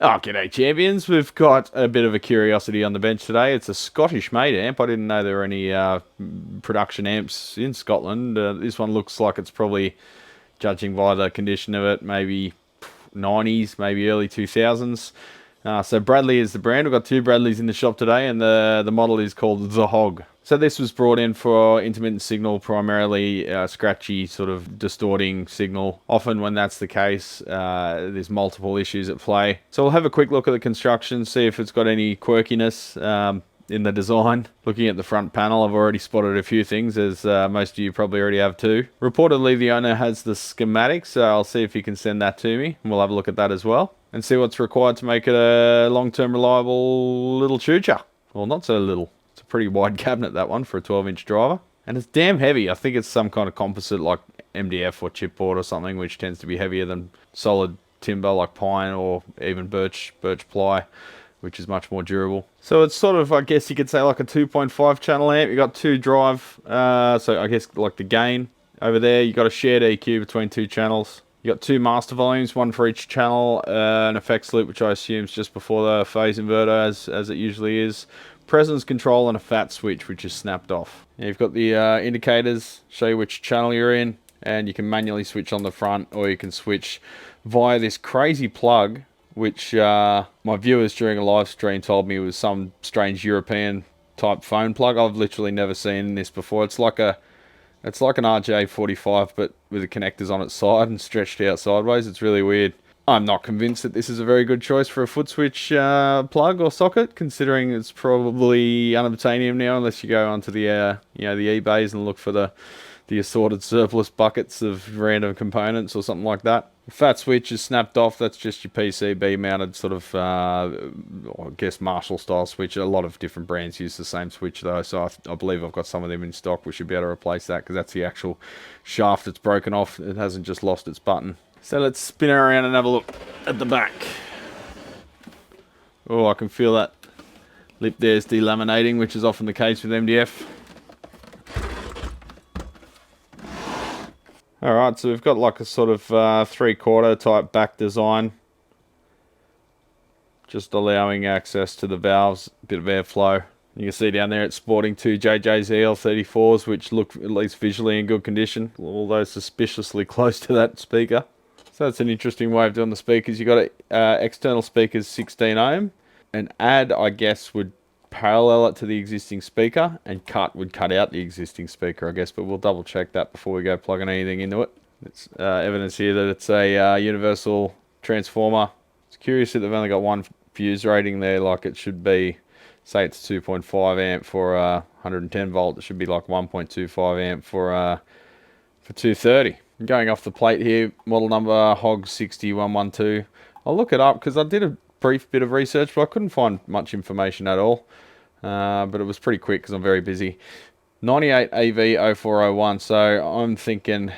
Oh, g'day, champions. We've got a bit of a curiosity on the bench today. It's a Scottish-made amp. I didn't know there were any production amps in Scotland. This one looks like it's probably, judging by the condition of it, maybe 90s, maybe early 2000s. So Bradley is the brand. We've got two Bradleys in the shop today, and the model is called the Hog. So this was brought in for intermittent signal, primarily scratchy, sort of distorting signal. Often when that's the case, there's multiple issues at play. So we'll have a quick look at the construction, see if it's got any quirkiness in the design. Looking at the front panel, I've already spotted a few things, as most of you probably already have too. Reportedly, the owner has the schematics, so I'll see if he can send that to me, and we'll have a look at that as well, and see what's required to make it a long-term reliable little choocher. Well, not so little. It's a pretty wide cabinet, that one, for a 12-inch driver. And it's damn heavy. I think it's some kind of composite like MDF or chipboard or something, which tends to be heavier than solid timber like pine or even birch ply, which is much more durable. So it's sort of, I guess you could say, like a 2.5 channel amp. You got two drive, so I guess like the gain over there. You got a shared EQ between two channels. You got two master volumes, one for each channel, an effects loop, which I assume is just before the phase inverter, as it usually is. Presence control and a fat switch, which is snapped off. Now you've got the indicators, show you which channel you're in, and you can manually switch on the front, or you can switch via this crazy plug, which my viewers during a live stream told me was some strange European type phone plug. I've literally never seen this before. It's like an RJ45, but with the connectors on its side and stretched out sideways. It's really weird. I'm not convinced that this is a very good choice for a foot switch plug or socket, considering it's probably unobtainium now, unless you go onto the the eBays and look for the assorted surplus buckets of random components or something like that. The fat switch is snapped off. That's just your PCB mounted sort of, I guess, Marshall style switch. A lot of different brands use the same switch though, so I believe I've got some of them in stock. We should be able to replace that, because that's the actual shaft that's broken off. It hasn't just lost its button. So let's spin her around and have a look at the back. Oh, I can feel that lip there's delaminating, which is often the case with MDF. Alright, so we've got like a sort of 3/4 type back design. Just allowing access to the valves, a bit of airflow. You can see down there it's sporting two JJZL34s, which look, at least visually, in good condition, although suspiciously close to that speaker. So that's an interesting way of doing the speakers. You've got external speakers 16 ohm, and add, I guess, would parallel it to the existing speaker, and cut would cut out the existing speaker, I guess, but we'll double check that before we go plugging anything into it. It's evidence here that it's a universal transformer. It's curious that they've only got one fuse rating there, like it should be. Say it's 2.5 amp for 110 volt. It should be like 1.25 amp for 230. Going off the plate here, model number HOG 60112. I'll look it up because I did a brief bit of research, but I couldn't find much information at all. But it was pretty quick because I'm very busy. 98 AV0401, so I'm thinking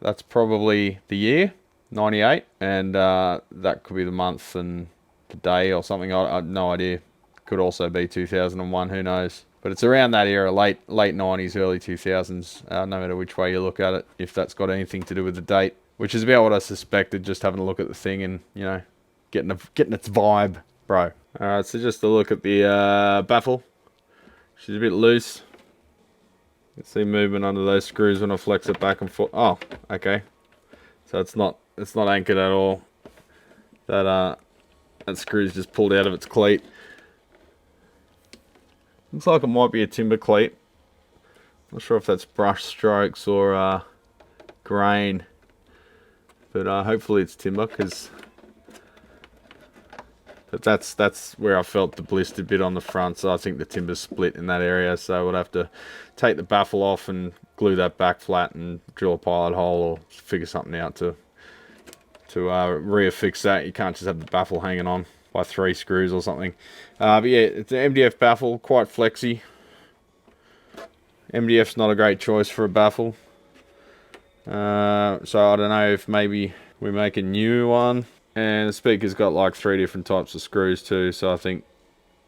that's probably the year, 98, and that could be the month and the day or something. I have no idea. Could also be 2001, who knows. But it's around that era, late 90s, early 2000s, no matter which way you look at it, if that's got anything to do with the date, which is about what I suspected, just having a look at the thing and, you know, getting its vibe, bro. Alright, so just a look at the baffle. She's a bit loose. You can see movement under those screws when I flex it back and forth. Oh, okay. So it's not anchored at all. That screw's just pulled out of its cleat. Looks like it might be a timber cleat. Not sure if that's brush strokes or grain, but hopefully it's timber, but that's where I felt the blistered bit on the front. So I think the timber's split in that area. So we'll have to take the baffle off and glue that back flat and drill a pilot hole or figure something out to reaffix that. You can't just have the baffle hanging on by 3 screws or something. But yeah, it's an MDF baffle, quite flexy. MDF's not a great choice for a baffle. So I don't know if maybe we make a new one. And the speaker's got like 3 different types of screws too. So I think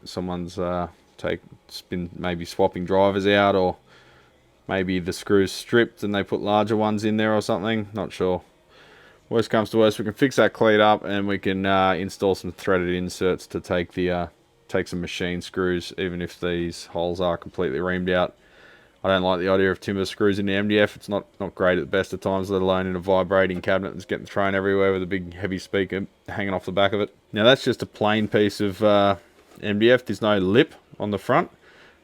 someone's been maybe swapping drivers out, or maybe the screws stripped and they put larger ones in there or something. Not sure. Worst comes to worst, we can fix that cleat up and we can install some threaded inserts to take the take some machine screws, even if these holes are completely reamed out. I don't like the idea of timber screws in the MDF. It's not great at the best of times, let alone in a vibrating cabinet that's getting thrown everywhere with a big heavy speaker hanging off the back of it. Now that's just a plain piece of MDF. There's no lip on the front.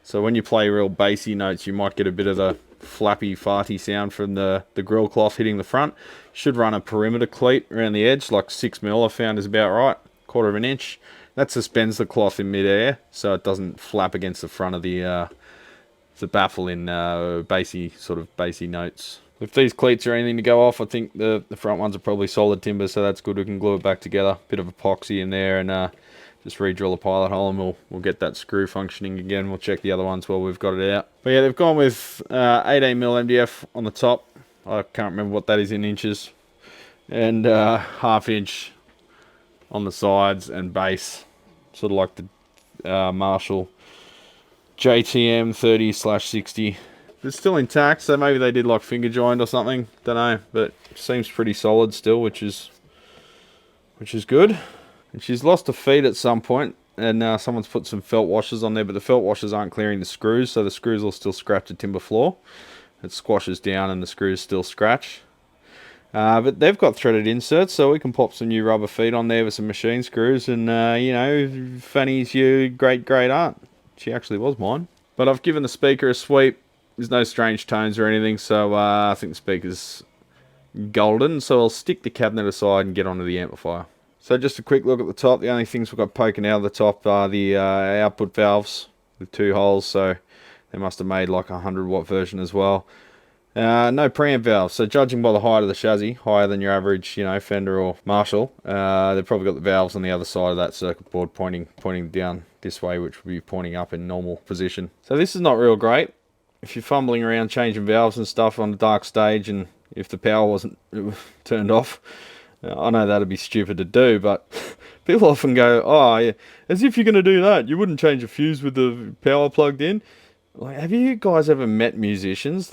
So when you play real bassy notes, you might get a bit of the flappy, farty sound from the grill cloth hitting the front. Should run a perimeter cleat around the edge, like 6mm I found is about right, 1/4 inch. That suspends the cloth in midair, so it doesn't flap against the front of the baffle in bassy notes. If these cleats are anything to go off, I think the front ones are probably solid timber, so that's good. We can glue it back together. Bit of epoxy in there and just re-drill a pilot hole and we'll get that screw functioning again. We'll check the other ones while we've got it out. But yeah, they've gone with 18mm MDF on the top. I can't remember what that is in inches. And 1/2 inch on the sides and base. Sort of like the Marshall JTM 30/60. It's still intact, so maybe they did like finger joint or something. Don't know, but it seems pretty solid still, which is good. And she's lost a feed at some point, and someone's put some felt washers on there, but the felt washers aren't clearing the screws, so the screws will still scratch the timber floor. It squashes down and the screws still scratch. But they've got threaded inserts, so we can pop some new rubber feet on there with some machine screws, and you know, Fanny's your great aunt. She actually was mine. But I've given the speaker a sweep. There's no strange tones or anything, so I think the speaker's golden, so I'll stick the cabinet aside and get onto the amplifier. So just a quick look at the top. The only things we've got poking out of the top are the output valves with 2 holes, so they must have made like a 100-watt version as well. No preamp valves, so judging by the height of the chassis, higher than your average, you know, Fender or Marshall, they've probably got the valves on the other side of that circuit board pointing down this way, which would be pointing up in normal position. So this is not real great. If you're fumbling around changing valves and stuff on a dark stage, and if the power wasn't turned off, I know that'd be stupid to do, but people often go, oh, yeah, as if you're going to do that. You wouldn't change a fuse with the power plugged in. Like, have you guys ever met musicians?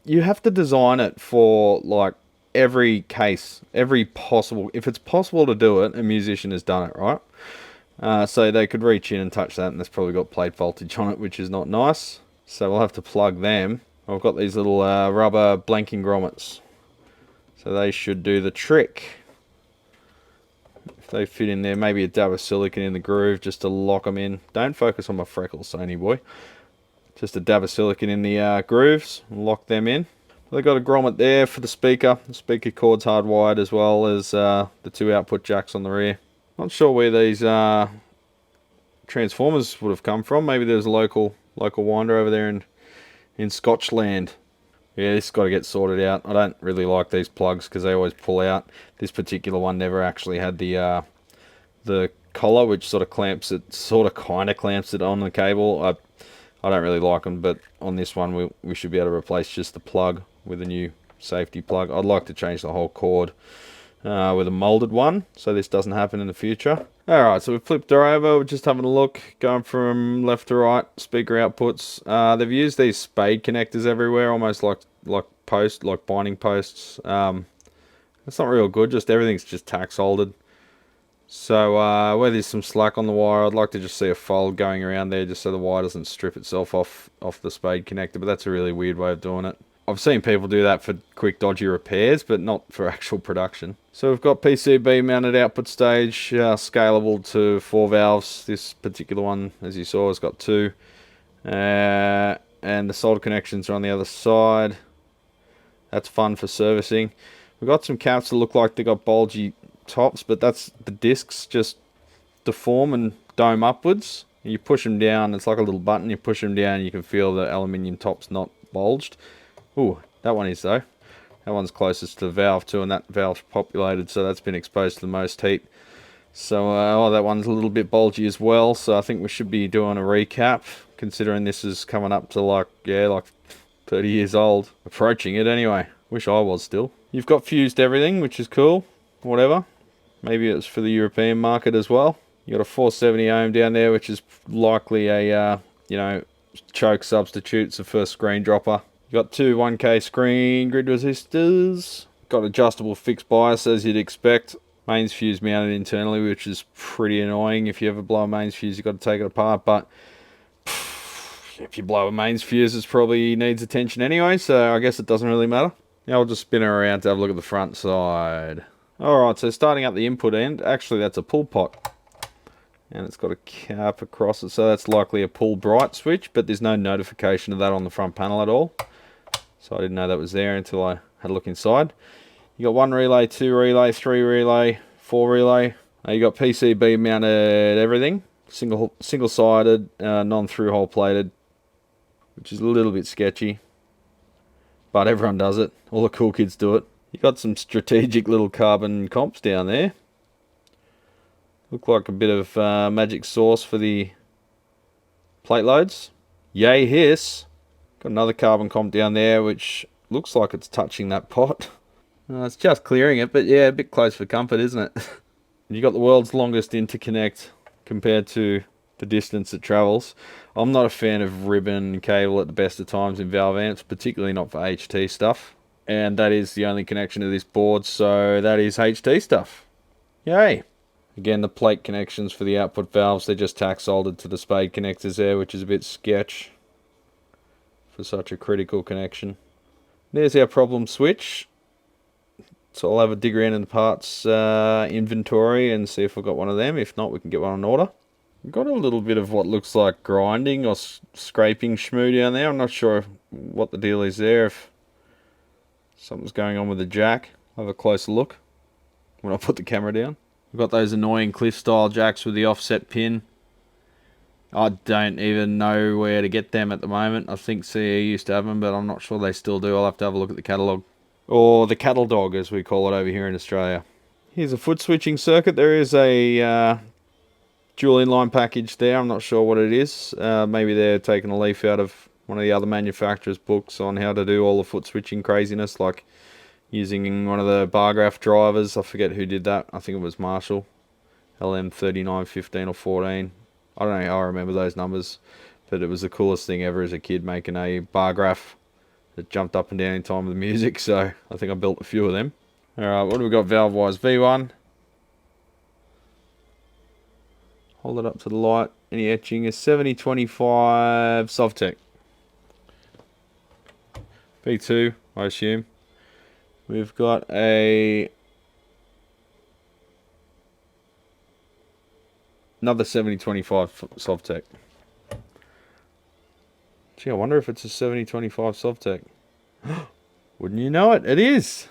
You have to design it for like every case, every possible. If it's possible to do it, a musician has done it, right? So they could reach in and touch that, and it's probably got plate voltage on it, which is not nice. So we'll have to plug them. I've got these little rubber blanking grommets, so they should do the trick. If they fit in there, maybe a dab of silicone in the groove just to lock them in. Don't focus on my freckles, Sony boy. Just a dab of silicone in the grooves, lock them in. They've got a grommet there for the speaker. The speaker cord's hardwired, as well as the 2 output jacks on the rear. Not sure where these transformers would have come from. Maybe there's a local winder over there in Scotchland. Yeah, this has got to get sorted out. I don't really like these plugs because they always pull out. This particular one never actually had the collar, which sort of clamps it, kind of clamps it on the cable. I don't really like them, but on this one we should be able to replace just the plug with a new safety plug. I'd like to change the whole cord with a molded one, so this doesn't happen in the future. Alright, so we've flipped her over. We're just having a look, going from left to right, speaker outputs. They've used these spade connectors everywhere, almost like binding posts. That's not real good, just everything's just tack soldered. So where there's some slack on the wire, I'd like to just see a fold going around there just so the wire doesn't strip itself off the spade connector, but that's a really weird way of doing it. I've seen people do that for quick dodgy repairs, but not for actual production. So we've got PCB mounted output stage, scalable to 4 valves. This particular one, as you saw, has got 2. And the solder connections are on the other side. That's fun for servicing. We've got some caps that look like they got bulgy tops, but that's the discs just deform and dome upwards. You push them down, it's like a little button. You push them down, you can feel the aluminium top's not bulged. Ooh, that one is though. That one's closest to the valve too, and that valve's populated, so that's been exposed to the most heat. So that one's a little bit bulgy as well, so I think we should be doing a recap, considering this is coming up to like 30 years old. Approaching it anyway. Wish I was still. You've got fused everything, which is cool. Whatever. Maybe it's for the European market as well. You got a 470 ohm down there, which is likely a choke substitute. It's the first screen dropper. You got 2 1K screen grid resistors, Got adjustable fixed bias as you'd expect. Mains fuse mounted internally, which is pretty annoying. If you ever blow a mains fuse, you've got to take it apart, but if you blow a mains fuse, it probably needs attention anyway, so I guess it doesn't really matter. Now I'll just spin it around to have a look at the front side. Alright, so starting at the input end, actually that's a pull pot. And it's got a cap across it, so that's likely a pull bright switch, but there's no notification of that on the front panel at all. So I didn't know that was there until I had a look inside. You got 1 relay, 2 relay, 3 relay, 4 relay. You got PCB mounted everything. Single-sided, non-through hole plated, which is a little bit sketchy. But everyone does it. All the cool kids do it. You got some strategic little carbon comps down there. Look like a bit of magic sauce for the plate loads. Yay hiss. Got another carbon comp down there, which looks like it's touching that pot. It's just clearing it, but yeah, a bit close for comfort, isn't it? You got the world's longest interconnect compared to the distance it travels. I'm not a fan of ribbon cable at the best of times in valve amps, particularly not for HT stuff. And that is the only connection to this board, so that is HT stuff. Yay! Again, the plate connections for the output valves, they're just tack soldered to the spade connectors there, which is a bit sketch for such a critical connection. There's our problem switch. So I'll have a dig around in the parts inventory and see if we've got one of them. If not, we can get one on order. We've got a little bit of what looks like grinding or scraping shmoo down there. I'm not sure what the deal is there, if something's going on with the jack. I'll have a closer look when I put the camera down. We've got those annoying cliff style jacks with the offset pin. I don't even know where to get them at the moment. I think CE used to have them, but I'm not sure they still do. I'll have to have a look at the catalogue. Or the cattle dog, as we call it over here in Australia. Here's a foot switching circuit. There is a dual inline package there. I'm not sure what it is. Maybe they're taking a leaf out of one of the other manufacturers' books on how to do all the foot switching craziness, like using one of the bar graph drivers. I forget who did that. I think it was Marshall. LM39, 15 or 14. I don't know. I remember those numbers. But it was the coolest thing ever as a kid, making a bar graph that jumped up and down in time with the music. So I think I built a few of them. Alright, what do we got valve wise? V1. Hold it up to the light. Any etching? A 7025 Sovtek. V2, I assume. We've got another 7025 Sovtek. Gee, I wonder if it's a 7025 Sovtek. Wouldn't you know it? It is!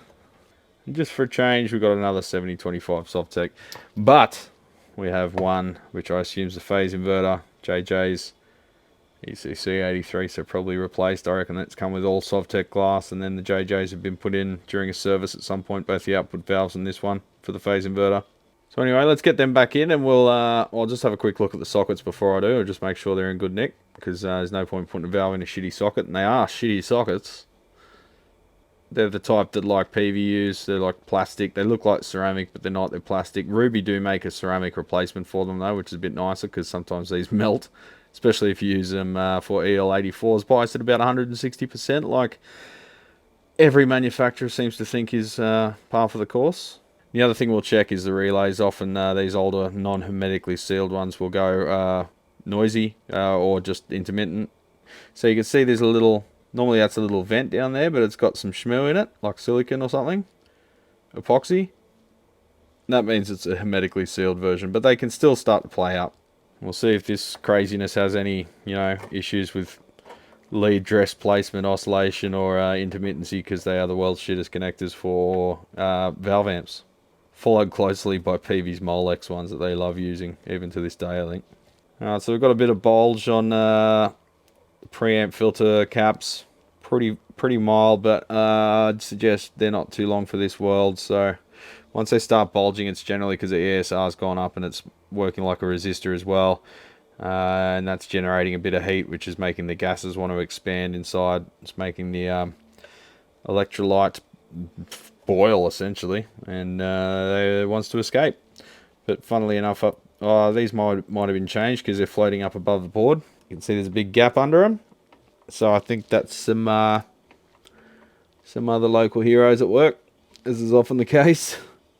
And just for a change, we've got another 7025 Sovtek. But we have one, which I assume is a phase inverter. JJ's ECC83, so probably replaced. I reckon that's come with all Sovtek glass, and then the JJ's have been put in during a service at some point, both the output valves and this one for the phase inverter. So anyway, let's get them back in, and I'll just have a quick look at the sockets before I do, or just make sure they're in good nick, because there's no point putting a valve in a shitty socket, and they are shitty sockets. They're the type that like PVUs, they're like plastic, they look like ceramic, but they're not, they're plastic. Ruby do make a ceramic replacement for them though, which is a bit nicer, because sometimes these melt, especially if you use them for EL84s, biased at about 160%, like every manufacturer seems to think is par for the course. The other thing we'll check is the relays. Often these older non-hermetically sealed ones will go noisy or just intermittent. So you can see there's a little, normally that's a little vent down there, but it's got some shmoo in it, like silicon or something, epoxy. That means it's a hermetically sealed version, but they can still start to play up. We'll see if this craziness has any, issues with lead dress placement, oscillation, or intermittency, because they are the world's shittest connectors for valve amps. Followed closely by Peavy's Molex ones that they love using, even to this day, I think. Alright, so we've got a bit of bulge on the preamp filter caps. Pretty mild, but I'd suggest they're not too long for this world. So once they start bulging, it's generally because the ESR's gone up and it's working like a resistor as well. And that's generating a bit of heat, which is making the gases want to expand inside. It's making the electrolyte boil, essentially, and it wants to escape. But funnily enough, these might have been changed because they're floating up above the board. You can see there's a big gap under them. So I think that's some other local heroes at work. as is often the case.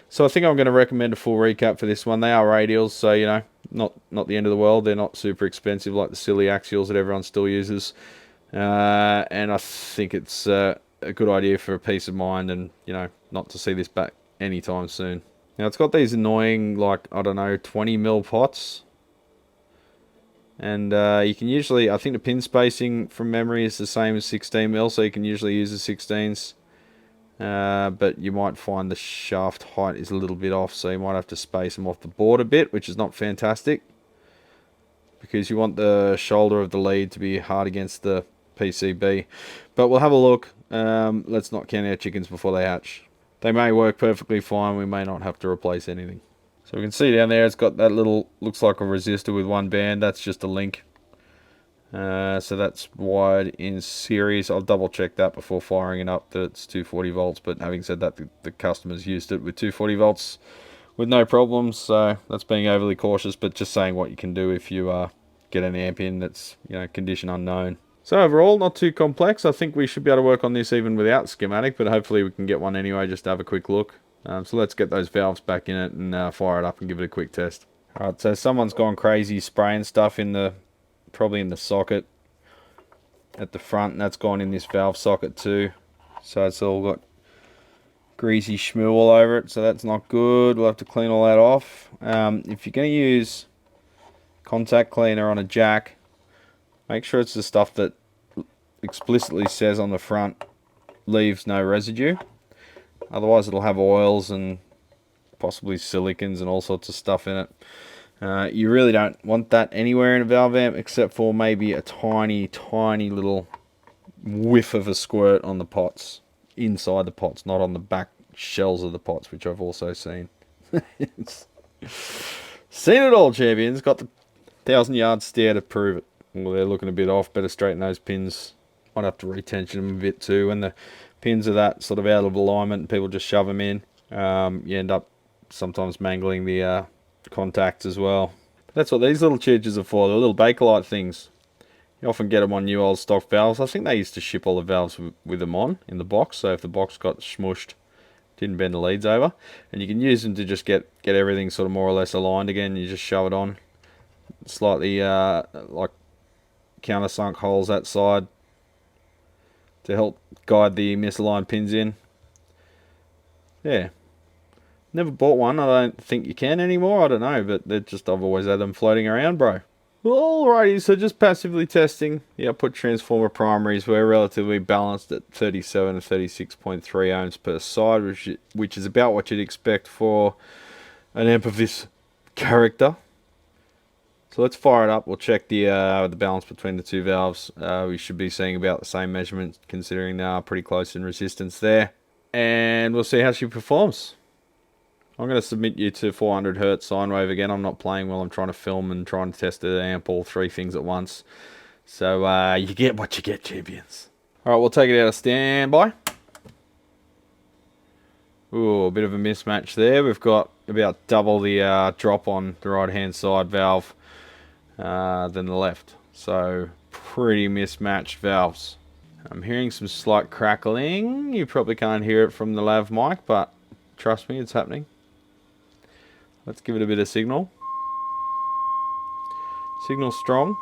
So I think I'm going to recommend a full recap for this one. They are radials, so, you know, not the end of the world. They're not super expensive like the silly axials that everyone still uses. And I think it's a good idea for a peace of mind and, you know, not to see this back anytime soon. Now, it's got these annoying, like, I don't know, 20mm pots. And you can usually, I think the pin spacing from memory is the same as 16mm, so you can usually use the 16s. But you might find the shaft height is a little bit off, so you might have to space them off the board a bit, which is not fantastic. Because you want the shoulder of the lead to be hard against the PCB. But we'll have a look. Let's not count our chickens before they hatch. They may work perfectly fine, we may not have to replace anything. So we can see down there it's got that little, looks like a resistor with one band, that's just a link. So that's wired in series. I'll double check that before firing it up that it's 240 volts, but having said that, the customers used it with 240 volts with no problems, so that's being overly cautious, but just saying what you can do if you get an amp in that's, you know, condition unknown. So overall, not too complex. I think we should be able to work on this even without schematic, but hopefully we can get one anyway just to have a quick look. So let's get those valves back in it and fire it up and give it a quick test. Alright, so someone's gone crazy spraying stuff in the, probably in the socket at the front, and that's gone in this valve socket too. So it's all got greasy schmoo all over it, so that's not good. We'll have to clean all that off. If you're going to use contact cleaner on a jack, make sure it's the stuff that explicitly says on the front leaves no residue. Otherwise it'll have oils and possibly silicons and all sorts of stuff in it. You really don't want that anywhere in a valve amp except for maybe a tiny little whiff of a squirt on the pots, inside the pots, not on the back shells of the pots, which I've also seen. Seen it all, champions. Got the 1,000-yard stare to prove it. Well, they're looking a bit off. Better straighten those pins. Might have to retension them a bit too. When the pins are that sort of out of alignment and people just shove them in, you end up sometimes mangling the contacts as well. But that's what these little chidges are for. The little Bakelite things. You often get them on new old stock valves. I think they used to ship all the valves with them on in the box. So if the box got smushed, didn't bend the leads over. And you can use them to just get everything sort of more or less aligned again. You just shove it on. Slightly like countersunk holes that side to help guide the misaligned pins in. Yeah. Never bought one. I don't think you can anymore. I don't know, but they're just, I've always had them floating around, bro. Alrighty, so just passively testing. Yeah, I put transformer primaries. We're relatively balanced at 37 to 36.3 ohms per side, which is about what you'd expect for an amp of this character. So let's fire it up. We'll check the balance between the two valves. We should be seeing about the same measurement, considering they are pretty close in resistance there. And we'll see how she performs. I'm going to submit you to 400 Hz sine wave again. I'm not playing while I'm trying to film and trying to test the amp, all three things at once. So you get what you get, champions. Alright, we'll take it out of standby. Ooh, a bit of a mismatch there. We've got about double the drop on the right hand side valve than the left. So pretty mismatched valves. I'm hearing some slight crackling. You probably can't hear it from the lav mic, but trust me, it's happening. Let's give it a bit of signal. Signal strong.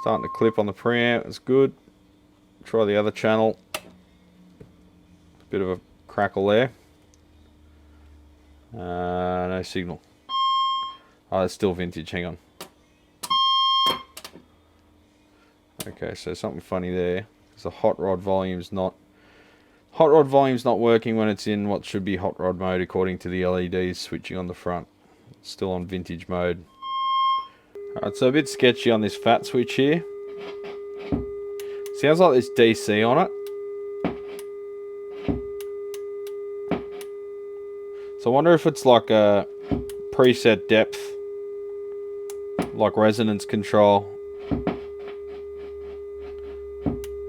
Starting to clip on the preamp, it's good. Try the other channel. Bit of a crackle there. No signal. Oh, it's still vintage, hang on. Okay, so something funny there. Because the hot rod volume's not working when it's in what should be hot rod mode according to the LEDs switching on the front. It's still on vintage mode. Alright, so a bit sketchy on this fat switch here. Sounds like there's DC on it. So I wonder if it's like a preset depth, like resonance control,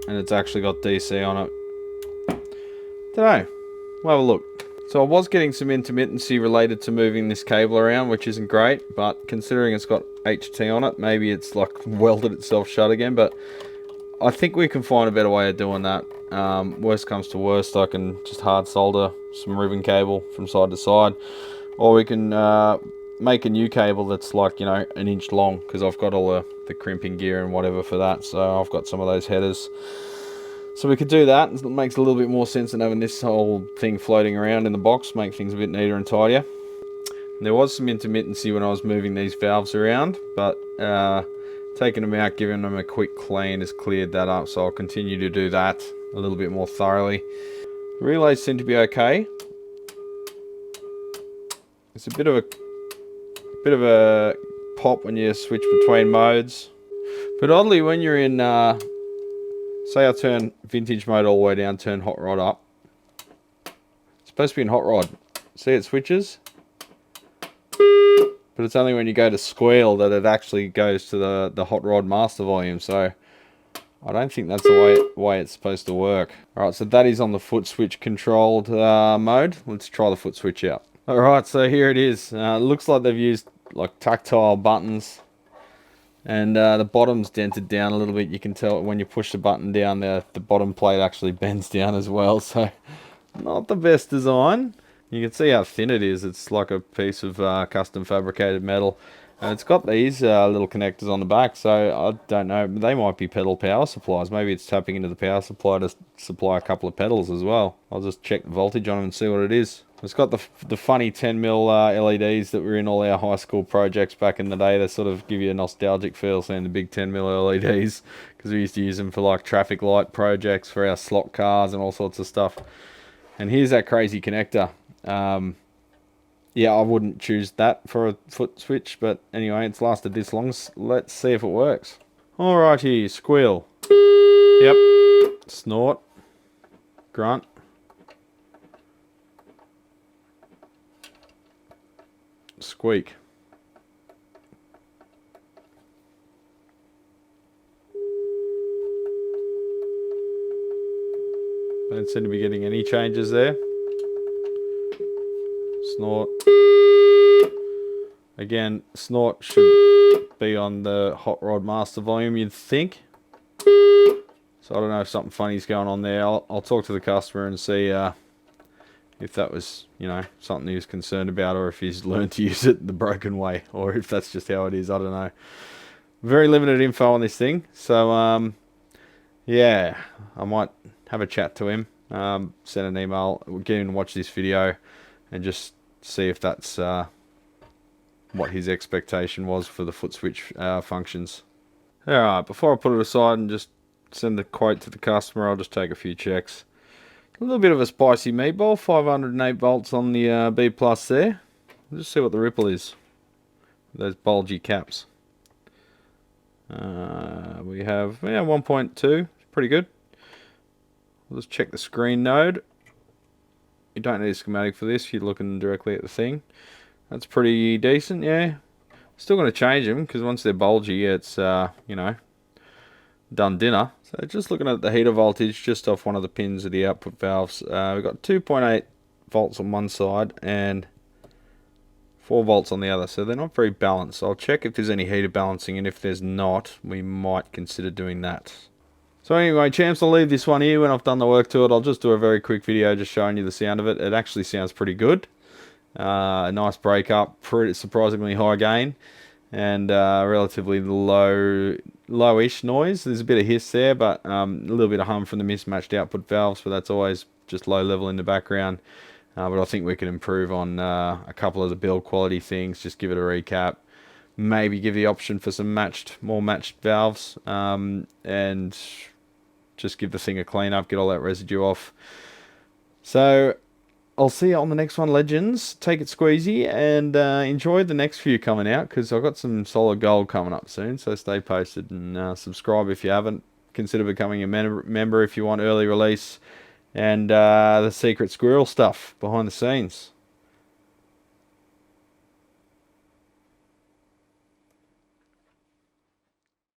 and it's actually got DC on it. Dunno. We'll have a look. So I was getting some intermittency related to moving this cable around, which isn't great, but considering it's got HT on it, maybe it's like welded itself shut again, but I think we can find a better way of doing that. Worst comes to worst, I can just hard solder some ribbon cable from side to side, or we can make a new cable that's like, you know, an inch long, because I've got all the crimping gear and whatever for that, so I've got some of those headers. So we could do that. It makes a little bit more sense than having this whole thing floating around in the box, make things a bit neater and tidier. And there was some intermittency when I was moving these valves around, but taking them out, giving them a quick clean has cleared that up, so I'll continue to do that a little bit more thoroughly. The relays seem to be okay. It's a bit of a pop when you switch between modes, but oddly when you're in say I turn vintage mode all the way down, turn hot rod up, it's supposed to be in hot rod, see it switches, but it's only when you go to squeal that it actually goes to the hot rod master volume, so I don't think that's the way it's supposed to work. Alright, so that is on the foot switch controlled mode. Let's try the foot switch out. Alright, so here it is. It looks like they've used like tactile buttons, and the bottom's dented down a little bit. You can tell when you push the button down there, the bottom plate actually bends down as well, so not the best design. You can see how thin it is. It's like a piece of custom fabricated metal, and it's got these little connectors on the back, so I don't know, they might be pedal power supplies. Maybe it's tapping into the power supply to supply a couple of pedals as well. I'll just check the voltage on them and see what it is. It's got the funny 10mm LEDs that were in all our high school projects back in the day. They sort of give you a nostalgic feel, seeing the big 10mm LEDs, because we used to use them for like traffic light projects for our slot cars and all sorts of stuff. And here's that crazy connector. Yeah, I wouldn't choose that for a foot switch, but anyway, it's lasted this long. Let's see if it works. Alrighty, squeal. Yep. Snort. Grunt. Squeak. Don't seem to be getting any changes there. Snort. Again, snort should be on the hot rod master volume, you'd think. So I don't know if something funny's going on there. I'll talk to the customer and see if that was, you know, something he was concerned about, or if he's learned to use it the broken way, or if that's just how it is. I don't know. Very limited info on this thing, so yeah, I might have a chat to him, send an email, get him to watch this video, and just see if that's what his expectation was for the foot switch functions. Alright, before I put it aside and just send the quote to the customer, I'll just take a few checks. A little bit of a spicy meatball, 508 volts on the B plus there. Just see what the ripple is. Those bulgy caps. We have 1.2, pretty good. We'll just check the screen node. You don't need a schematic for this, you're looking directly at the thing. That's pretty decent, yeah. Still going to change them, because once they're bulgy, it's, you know, done dinner. So just looking at the heater voltage just off one of the pins of the output valves. We've got 2.8 volts on one side and 4 volts on the other, so they're not very balanced. I'll check if there's any heater balancing, and if there's not, we might consider doing that. So anyway, champs, I'll leave this one here. When I've done the work to it, I'll just do a very quick video just showing you the sound of it. It actually sounds pretty good. Nice breakup, pretty surprisingly high gain, and relatively lowish noise. There's a bit of hiss there, but a little bit of hum from the mismatched output valves, but that's always just low level in the background. But I think we can improve on a couple of the build quality things. Just give it a recap. Maybe give the option for some more matched valves, and just give the thing a clean up, get all that residue off. So I'll see you on the next one, legends. Take it squeezy, and enjoy the next few coming out, because I've got some solid gold coming up soon. So stay posted, and subscribe if you haven't. Consider becoming a member if you want early release and the secret squirrel stuff behind the scenes.